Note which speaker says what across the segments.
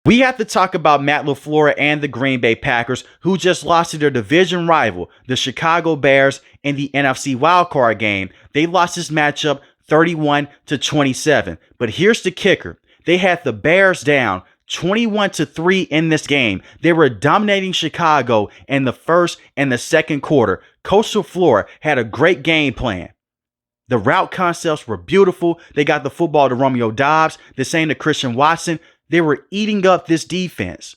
Speaker 1: We have to talk about Matt LaFleur and the Green Bay Packers, who just lost to their division rival, the Chicago Bears, in the NFC wildcard game. They lost this matchup 31-27. But here's the kicker. They had the Bears down 21-3 in this game. They were dominating Chicago in the first and the second quarter. Coach LaFleur had a great game plan. The route concepts were beautiful. They got the football to Romeo Doubs, the same to Christian Watson. They were eating up this defense.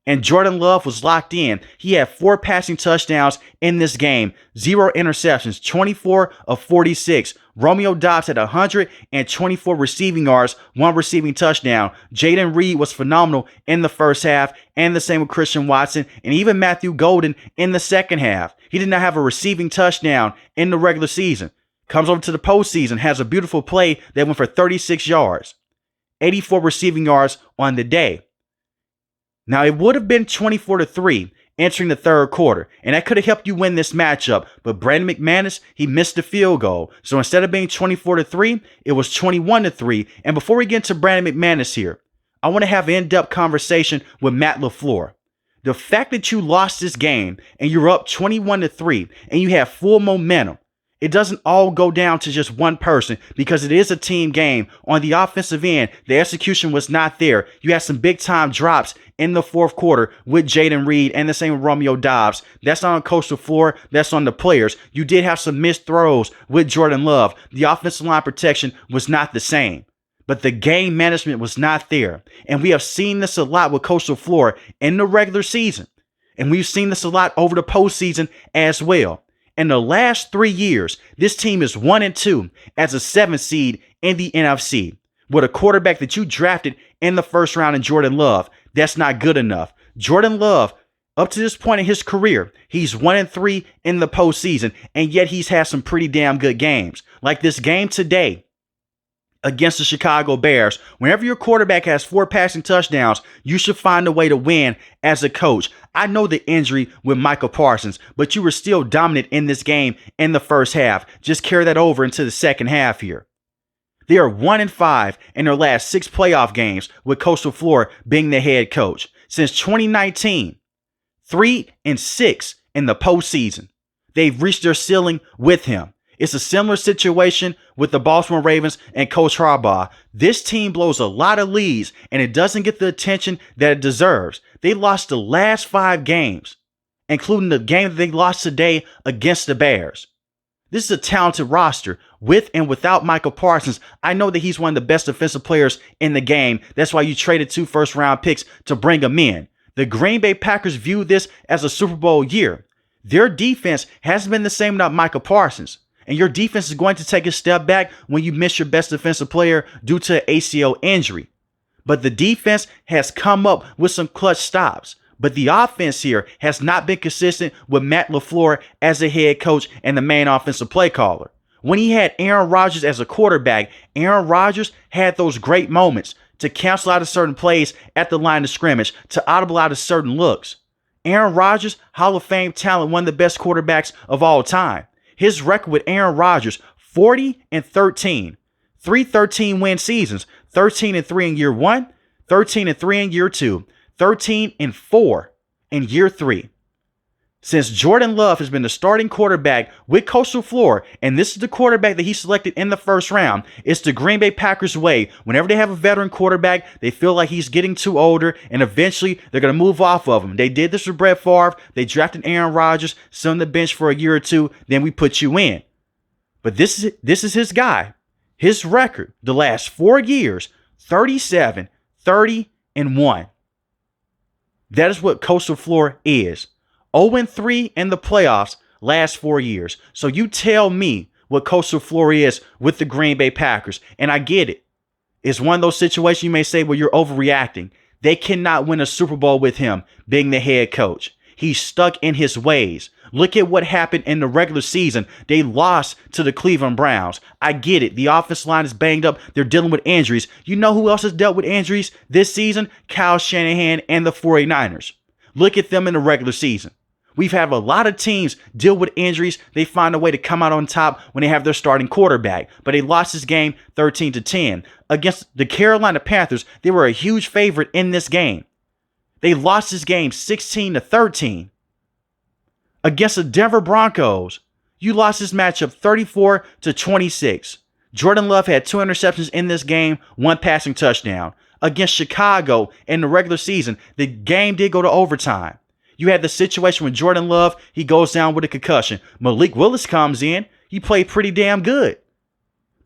Speaker 1: And Jordan Love was locked in. He had 4 passing touchdowns in this game, 0 interceptions, 24 of 46. Romeo Doubs had 124 receiving yards, 1 receiving touchdown. Jaden Reed was phenomenal in the first half, and the same with Christian Watson, and even Matthew Golden in the second half. He did not have a receiving touchdown in the regular season. Comes over to the postseason, has a beautiful play that went for 36 yards. 84 receiving yards on the day. Now, it would have been 24-3 entering the third quarter, and that could have helped you win this matchup, but Brandon McManus, he missed the field goal. So instead of being 24-3, it was 21-3. And before we get into Brandon McManus here, I want to have an in-depth conversation with Matt LaFleur. The fact that you lost this game and you're up 21-3 and you have full momentum, it doesn't all go down to just one person because it is a team game. On the offensive end, the execution was not there. You had some big time drops in the fourth quarter with Jaden Reed and the same with Romeo Doubs. That's not on Coach LaFleur. That's on the players. You did have some missed throws with Jordan Love. The offensive line protection was not the same. But the game management was not there. And we have seen this a lot with Coach LaFleur in the regular season. And we've seen this a lot over the postseason as well. In the last 3 years, this team is 1-2 as a 7th seed in the NFC. With a quarterback that you drafted in the first round in Jordan Love, that's not good enough. Jordan Love, up to this point in his career, he's 1-3 in the postseason, and yet he's had some pretty damn good games. Like this game today against the Chicago Bears. Whenever your quarterback has 4 passing touchdowns, you should find a way to win as a coach. I know the injury with Micah Parsons, but you were still dominant in this game in the first half. Just carry that over into the second half here. They are 1-5 in their last 6 playoff games with Coach LaFleur being the head coach. Since 2019, 3-6 in the postseason. They've reached their ceiling with him. It's a similar situation with the Baltimore Ravens and Coach Harbaugh. This team blows a lot of leads, and it doesn't get the attention that it deserves. They lost the last 5 games, including the game that they lost today against the Bears. This is a talented roster with and without Michael Parsons. I know that he's one of the best defensive players in the game. That's why you traded 2 first-round picks to bring him in. The Green Bay Packers view this as a Super Bowl year. Their defense hasn't been the same without Michael Parsons. And your defense is going to take a step back when you miss your best defensive player due to an ACL injury. But the defense has come up with some clutch stops. But the offense here has not been consistent with Matt LaFleur as a head coach and the main offensive play caller. When he had Aaron Rodgers as a quarterback, Aaron Rodgers had those great moments to cancel out of certain plays at the line of scrimmage, to audible out of certain looks. Aaron Rodgers, Hall of Fame talent, one of the best quarterbacks of all time. His record with Aaron Rodgers, 40-13. 3 13-win seasons. 13-3 in year 1, 13-3 in year 2, 13-4 in year 3. Since Jordan Love has been the starting quarterback with Coach LaFleur, and this is the quarterback that he selected in the first round, it's the Green Bay Packers way. Whenever they have a veteran quarterback, they feel like he's getting too older, and eventually they're going to move off of him. They did this with Brett Favre. They drafted Aaron Rodgers, sit on the bench for a year or 2, then we put you in. But this is his guy. His record, the last 4 years, 37, 30, and 1. That is what Coach LaFleur is. 0-3 in the playoffs last 4 years. So you tell me what Coach LaFleur is with the Green Bay Packers. And I get it. It's one of those situations you may say where you're overreacting. They cannot win a Super Bowl with him being the head coach. He's stuck in his ways. Look at what happened in the regular season. They lost to the Cleveland Browns. I get it. The offensive line is banged up. They're dealing with injuries. You know who else has dealt with injuries this season? Kyle Shanahan and the 49ers. Look at them in the regular season. We've had a lot of teams deal with injuries. They find a way to come out on top when they have their starting quarterback. But they lost this game 13-10. Against the Carolina Panthers, they were a huge favorite in this game. They lost this game 16-13. Against the Denver Broncos, you lost this matchup 34-26. Jordan Love had 2 interceptions in this game, 1 passing touchdown. Against Chicago in the regular season, the game did go to overtime. You had the situation with Jordan Love, he goes down with a concussion. Malik Willis comes in, he played pretty damn good.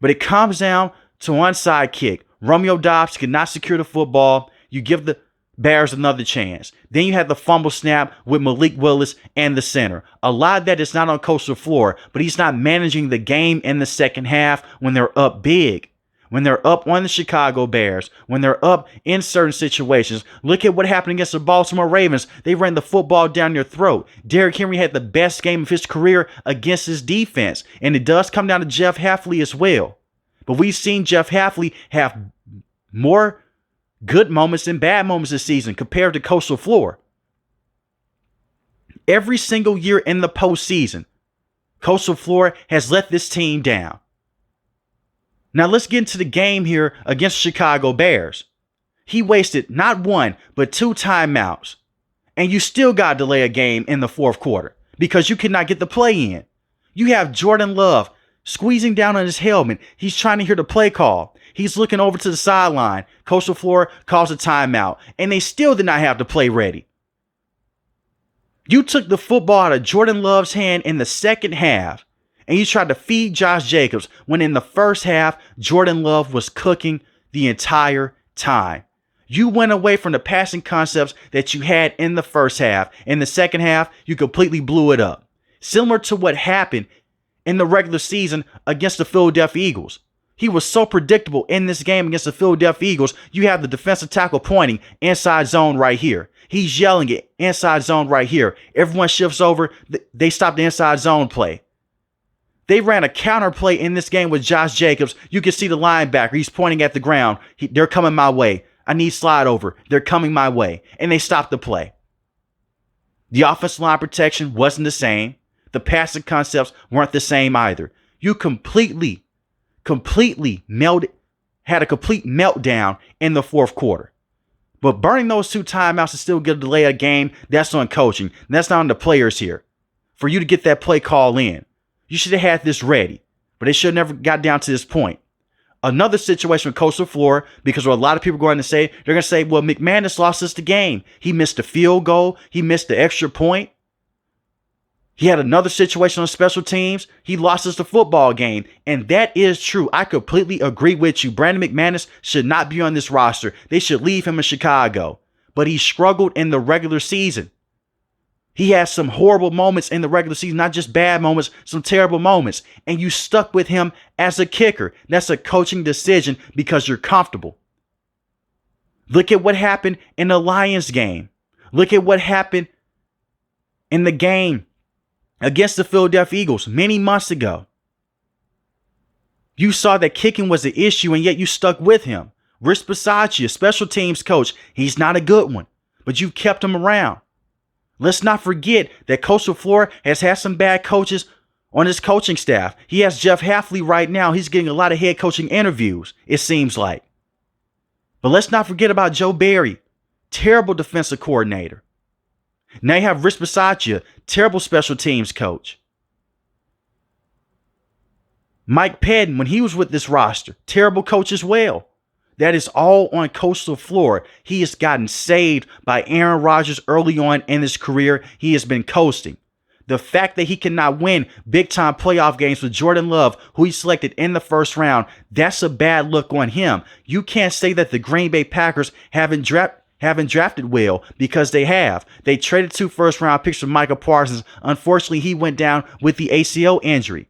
Speaker 1: But it comes down to onside kick. Romeo Doubs could not secure the football. You give the Bears another chance. Then you had the fumble snap with Malik Willis and the center. A lot of that is not on Coach LaFleur, but he's not managing the game in the second half when they're up big. When they're up on the Chicago Bears, when they're up in certain situations. Look at what happened against the Baltimore Ravens. They ran the football down their throat. Derrick Henry had the best game of his career against his defense. And it does come down to Jeff Hafley as well. But we've seen Jeff Hafley have more good moments than bad moments this season compared to Coach LaFleur. Every single year in the postseason, Coach LaFleur has let this team down. Now let's get into the game here against Chicago Bears. He wasted not 1, but 2 timeouts. And you still got to delay a game in the fourth quarter because you could not get the play in. You have Jordan Love squeezing down on his helmet. He's trying to hear the play call. He's looking over to the sideline. Coach LaFleur calls a timeout. And they still did not have the play ready. You took the football out of Jordan Love's hand in the second half. And you tried to feed Josh Jacobs when in the first half, Jordan Love was cooking the entire time. You went away from the passing concepts that you had in the first half. In the second half, you completely blew it up. Similar to what happened in the regular season against the Philadelphia Eagles. He was so predictable in this game against the Philadelphia Eagles. You have the defensive tackle pointing inside zone right here. He's yelling it inside zone right here. Everyone shifts over. They stop the inside zone play. They ran a counter play in this game with Josh Jacobs. You can see the linebacker. He's pointing at the ground. They're coming my way. I need slide over. They're coming my way. And they stopped the play. The offensive line protection wasn't the same. The passing concepts weren't the same either. You completely had a complete meltdown in the fourth quarter. But burning those 2 timeouts to still get a delay a game, that's on coaching. That's not on the players here. For you to get that play call in. You should have had this ready, but it should have never got down to this point. Another situation with Coach LaFleur, because what a lot of people are going to say, they're going to say, well, McManus lost us the game. He missed a field goal. He missed the extra point. He had another situation on special teams. He lost us the football game. And that is true. I completely agree with you. Brandon McManus should not be on this roster. They should leave him in Chicago. But he struggled in the regular season. He had some horrible moments in the regular season, not just bad moments, some terrible moments. And you stuck with him as a kicker. That's a coaching decision because you're comfortable. Look at what happened in the Lions game. Look at what happened in the game against the Philadelphia Eagles many months ago. You saw that kicking was an issue, and yet you stuck with him. Rich Bisaccia, special teams coach, he's not a good one, but you've kept him around. Let's not forget that Coach LaFleur has had some bad coaches on his coaching staff. He has Jeff Hafley right now. He's getting a lot of head coaching interviews, it seems like. But let's not forget about Joe Barry, terrible defensive coordinator. Now you have Rich Bisaccia, terrible special teams coach. Mike Pettin, when he was with this roster, terrible coach as well. That is all on Coach LaFleur. He has gotten saved by Aaron Rodgers early on in his career. He has been coasting. The fact that he cannot win big-time playoff games with Jordan Love, who he selected in the first round, that's a bad look on him. You can't say that the Green Bay Packers haven't drafted well, because they have. They traded 2 first-round picks for Micah Parsons. Unfortunately, he went down with the ACL injury.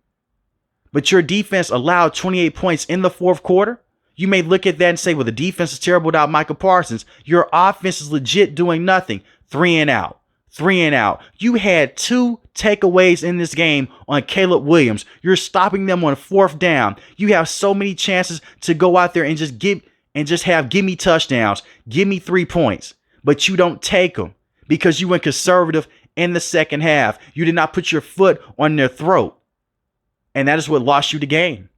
Speaker 1: But your defense allowed 28 points in the fourth quarter. You may look at that and say, well, the defense is terrible without Micah Parsons. Your offense is legit doing nothing. 3 and out. 3 and out. You had 2 takeaways in this game on Caleb Williams. You're stopping them on 4th down. You have so many chances to go out there and just give me touchdowns. Give me 3 points. But you don't take them because you went conservative in the second half. You did not put your foot on their throat. And that is what lost you the game.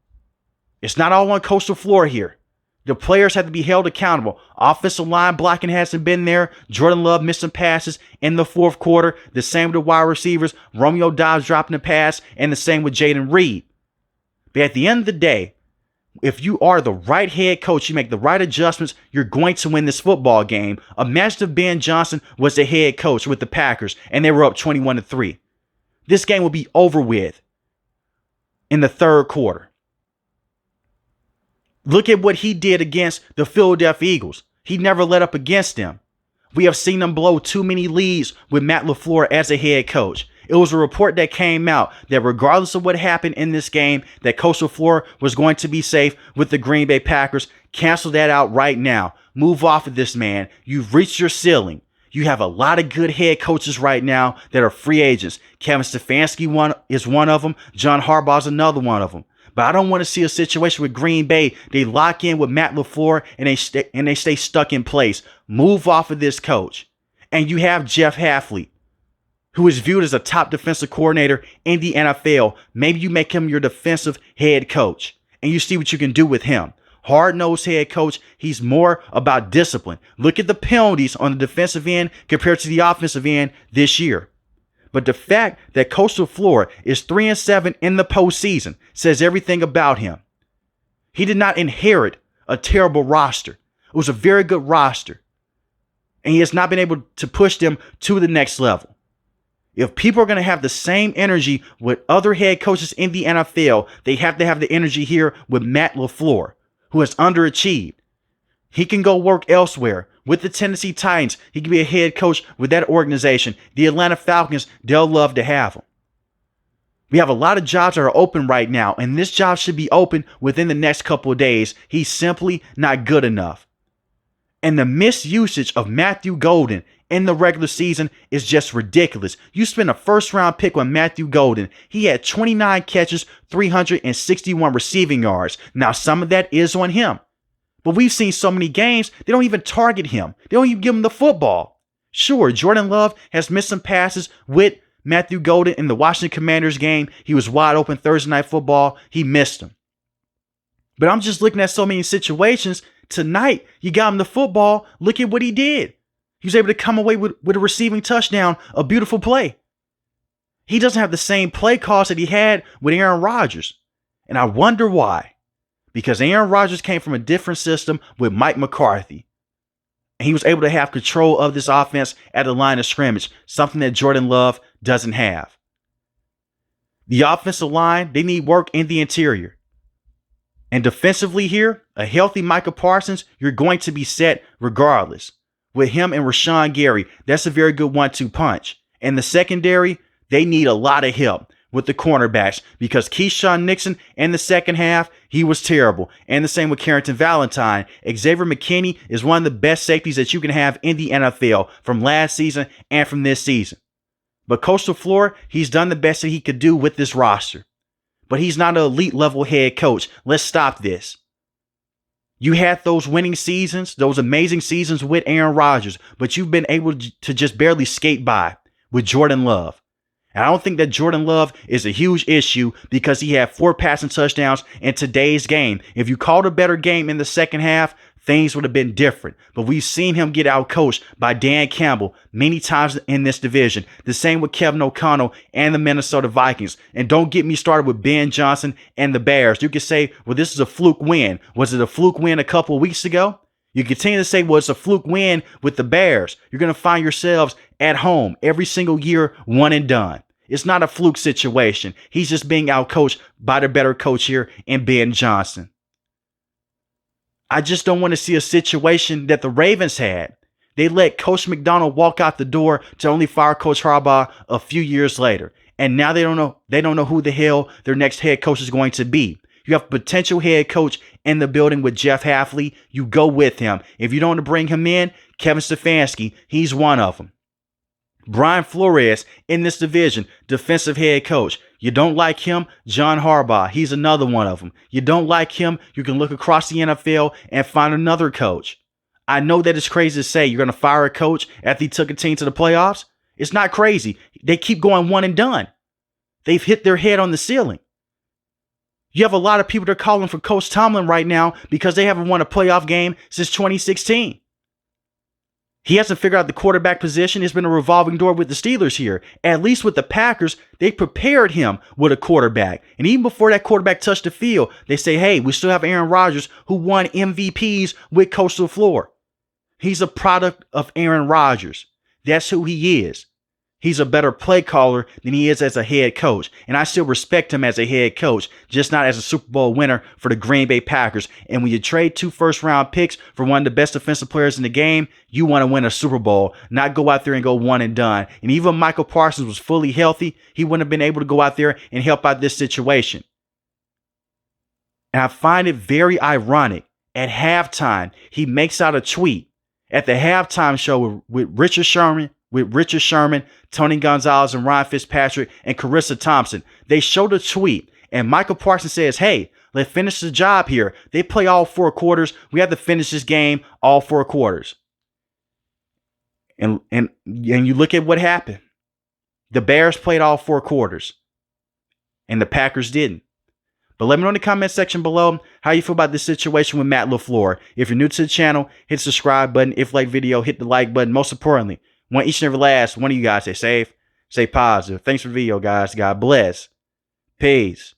Speaker 1: It's not all on Coastal Flora here. The players have to be held accountable. Offensive line blocking hasn't been there. Jordan Love missing passes in the fourth quarter. The same with the wide receivers. Romeo Dobbs dropping the pass. And the same with Jaden Reed. But at the end of the day, if you are the right head coach, you make the right adjustments, you're going to win this football game. Imagine if Ben Johnson was the head coach with the Packers and they were up 21-3. This game will be over with in the third quarter. Look at what he did against the Philadelphia Eagles. He never let up against them. We have seen them blow too many leads with Matt LaFleur as a head coach. It was a report that came out that regardless of what happened in this game, that Coastal Flora was going to be safe with the Green Bay Packers. Cancel that out right now. Move off of this, man. You've reached your ceiling. You have a lot of good head coaches right now that are free agents. Kevin Stefanski is one of them. John Harbaugh is another one of them. But I don't want to see a situation with Green Bay. They lock in with Matt LaFleur and they stay stuck in place. Move off of this coach. And you have Jeff Hafley, who is viewed as a top defensive coordinator in the NFL. Maybe you make him your defensive head coach and you see what you can do with him. Hard-nosed head coach. He's more about discipline. Look at the penalties on the defensive end compared to the offensive end this year. But the fact that Coastal Flora is 3-7 in the postseason says everything about him. He did not inherit a terrible roster. It was a very good roster. And he has not been able to push them to the next level. If people are going to have the same energy with other head coaches in the NFL, they have to have the energy here with Matt LaFleur, who has underachieved. He can go work elsewhere. With the Tennessee Titans, he can be a head coach with that organization. The Atlanta Falcons, they'll love to have him. We have a lot of jobs that are open right now, and this job should be open within the next couple of days. He's simply not good enough. And the misusage of Matthew Golden in the regular season is just ridiculous. You spent a first-round pick on Matthew Golden. He had 29 catches, 361 receiving yards. Now, some of that is on him. But we've seen so many games, they don't even target him. They don't even give him the football. Sure, Jordan Love has missed some passes with Matthew Golden in the Washington Commanders game. He was wide open Thursday Night Football. He missed him. But I'm just looking at so many situations. Tonight, you got him the football. Look at what he did. He was able to come away with a receiving touchdown, a beautiful play. He doesn't have the same play calls that he had with Aaron Rodgers. And I wonder why. Because Aaron Rodgers came from a different system with Mike McCarthy. And he was able to have control of this offense at the line of scrimmage, something that Jordan Love doesn't have. The offensive line, they need work in the interior. And defensively here, a healthy Micah Parsons, you're going to be set regardless. With him and Rashawn Gary, that's a very good 1-2 punch. And the secondary, they need a lot of help with the cornerbacks because Keyshawn Nixon in the second half, he was terrible. And the same with Carrington Valentine. Xavier McKinney is one of the best safeties that you can have in the NFL from last season and from this season. But Coastal Flora, he's done the best that he could do with this roster. But he's not an elite level head coach. Let's stop this. You had those winning seasons, those amazing seasons with Aaron Rodgers, but you've been able to just barely skate by with Jordan Love. And I don't think that Jordan Love is a huge issue because he had 4 passing touchdowns in today's game. If you called a better game in the second half, things would have been different. But we've seen him get outcoached by Dan Campbell many times in this division. The same with Kevin O'Connell and the Minnesota Vikings. And don't get me started with Ben Johnson and the Bears. You could say, well, this is a fluke win. Was it a fluke win a couple of weeks ago? You continue to say, well, it's a fluke win with the Bears. You're going to find yourselves at home every single year, one and done. It's not a fluke situation. He's just being outcoached by the better coach here in Ben Johnson. I just don't want to see a situation that the Ravens had. They let Coach McDonald walk out the door to only fire Coach Harbaugh a few years later. And now they don't know who the hell their next head coach is going to be. You have a potential head coach in the building with Jeff Hafley. You go with him. If you don't want to bring him in, Kevin Stefanski, he's one of them. Brian Flores in this division, defensive head coach. You don't like him, John Harbaugh. He's another one of them. You don't like him, you can look across the NFL and find another coach. I know that it's crazy to say you're going to fire a coach after he took a team to the playoffs. It's not crazy. They keep going one and done. They've hit their head on the ceiling. You have a lot of people that are calling for Coach Tomlin right now because they haven't won a playoff game since 2016. He hasn't figured out the quarterback position. It's been a revolving door with the Steelers here. At least with the Packers, they prepared him with a quarterback. And even before that quarterback touched the field, they say, hey, we still have Aaron Rodgers who won MVPs with Coach LaFleur. He's a product of Aaron Rodgers. That's who he is. He's a better play caller than he is as a head coach. And I still respect him as a head coach, just not as a Super Bowl winner for the Green Bay Packers. And when you trade 2 first-round picks for one of the best defensive players in the game, you want to win a Super Bowl, not go out there and go one and done. And even if Michael Parsons was fully healthy, he wouldn't have been able to go out there and help out this situation. And I find it very ironic. At halftime, he makes out a tweet at the halftime show with Richard Sherman, Tony Gonzalez, and Ryan Fitzpatrick, and Carissa Thompson. They showed a tweet, and Michael Parsons says, hey, let's finish the job here. They play all 4 quarters. We have to finish this game all 4 quarters. And you look at what happened. The Bears played all 4 quarters, and the Packers didn't. But let me know in the comment section below how you feel about this situation with Matt LaFleur. If you're new to the channel, hit the subscribe button. If you like the video, hit the like button. Most importantly, want each and every last one of you guys to stay safe, stay positive. Thanks for the video, guys. God bless. Peace.